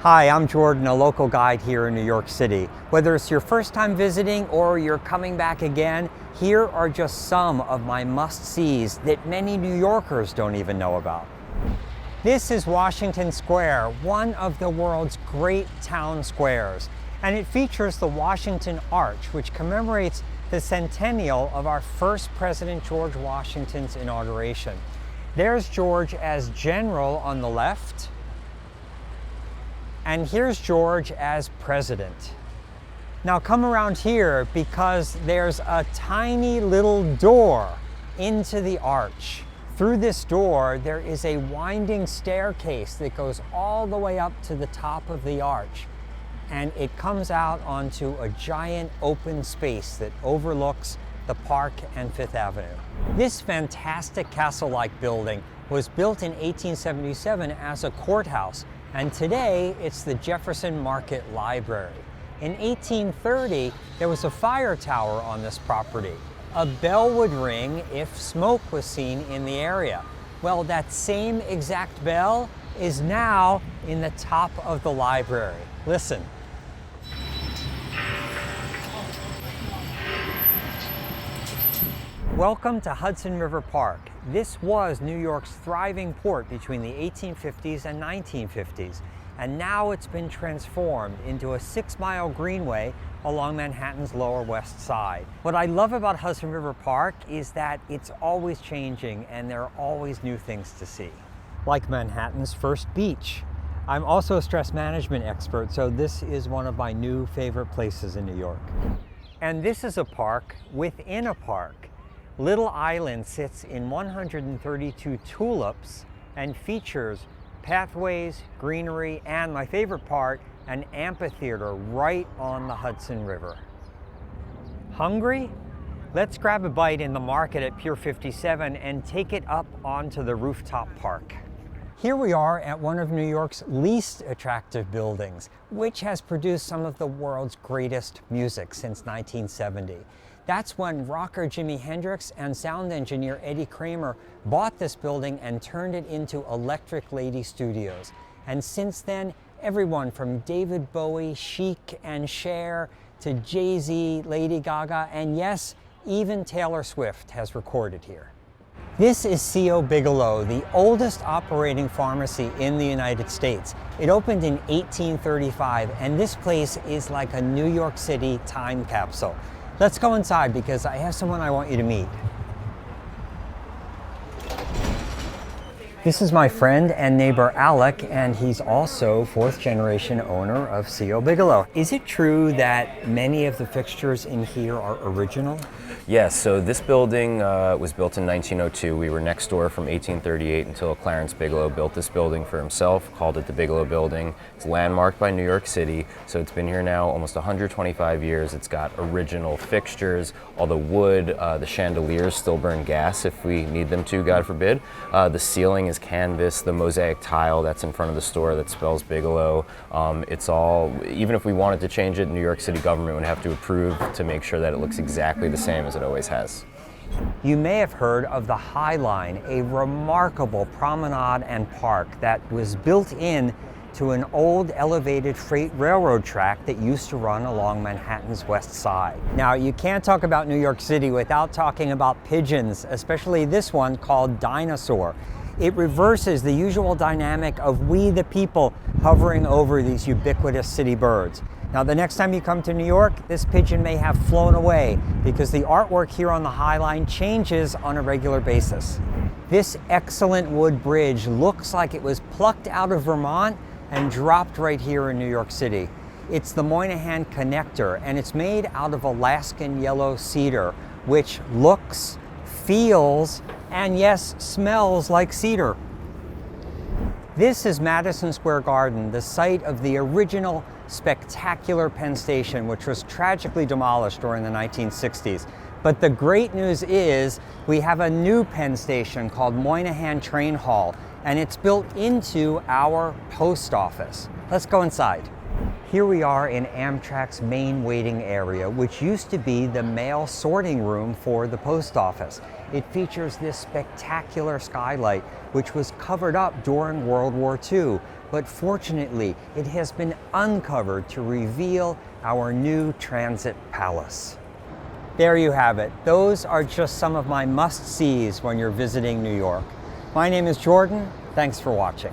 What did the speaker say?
Hi, I'm Jordan, a local guide here in New York City. Whether it's your first time visiting or you're coming back again, here are just some of my must-sees that many New Yorkers don't even know about. This is Washington Square, one of the world's great town squares, and it features the Washington Arch, which commemorates the centennial of our first President George Washington's inauguration. There's George as general on the left, and here's George as president. Now come around here because there's a tiny little door into the arch. Through this door, there is a winding staircase that goes all the way up to the top of the arch. And it comes out onto a giant open space that overlooks the park and Fifth Avenue. This fantastic castle-like building was built in 1877 as a courthouse, and today it's the Jefferson Market Library. In 1830, there was a fire tower on this property. A bell would ring if smoke was seen in the area. Well, that same exact bell is now in the top of the library. Listen. Welcome to Hudson River Park. This was New York's thriving port between the 1850s and 1950s, and now it's been transformed into a 6-mile greenway along Manhattan's Lower West Side. What I love about Hudson River Park is that it's always changing and there are always new things to see. Like Manhattan's first beach. I'm also a stress management expert, so this is one of my new favorite places in New York. And this is a park within a park. Little Island sits in 132 tulips and features pathways, greenery, and my favorite part, an amphitheater right on the Hudson River. Hungry? Let's grab a bite in the market at Pier 57 and take it up onto the rooftop park. Here we are at one of New York's least attractive buildings, which has produced some of the world's greatest music since 1970. That's when rocker Jimi Hendrix and sound engineer Eddie Kramer bought this building and turned it into Electric Lady Studios. And since then, everyone from David Bowie, Chic, and Cher to Jay-Z, Lady Gaga, and yes, even Taylor Swift has recorded here. This is C.O. Bigelow, the oldest operating pharmacy in the United States. It opened in 1835, and this place is like a New York City time capsule. Let's go inside because I have someone I want you to meet. This is my friend and neighbor Alec, and he's also 4th generation owner of C.O. Bigelow. Is it true that many of the fixtures in here are original? Yes, so this building was built in 1902. We were next door from 1838 until Clarence Bigelow built this building for himself, called it the Bigelow Building. It's landmarked by New York City, so it's been here now almost 125 years. It's got original fixtures, all the wood, the chandeliers still burn gas if we need them to, God forbid. The ceiling is canvas, the mosaic tile that's in front of the store that spells Bigelow. It's all, even if we wanted to change it, New York City government would have to approve to make sure that it looks exactly the same as it always has. You may have heard of the High Line, a remarkable promenade and park that was built in to an old elevated freight railroad track that used to run along Manhattan's West Side. Now, you can't talk about New York City without talking about pigeons, especially this one called Dinosaur. It reverses the usual dynamic of we the people hovering over these ubiquitous city birds. Now, the next time you come to New York, this pigeon may have flown away because the artwork here on the High Line changes on a regular basis. This excellent wood bridge looks like it was plucked out of Vermont and dropped right here in New York City. It's the Moynihan Connector, and it's made out of Alaskan yellow cedar, which looks, feels, and yes, smells like cedar. This is Madison Square Garden, the site of the original spectacular Penn Station, which was tragically demolished during the 1960s. But the great news is we have a new Penn Station called Moynihan Train Hall, and it's built into our post office. Let's go inside. Here we are in Amtrak's main waiting area, which used to be the mail sorting room for the post office. It features this spectacular skylight, which was covered up during World War II, but fortunately, it has been uncovered to reveal our new transit palace. There you have it. Those are just some of my must-sees when you're visiting New York. My name is Jordan. Thanks for watching.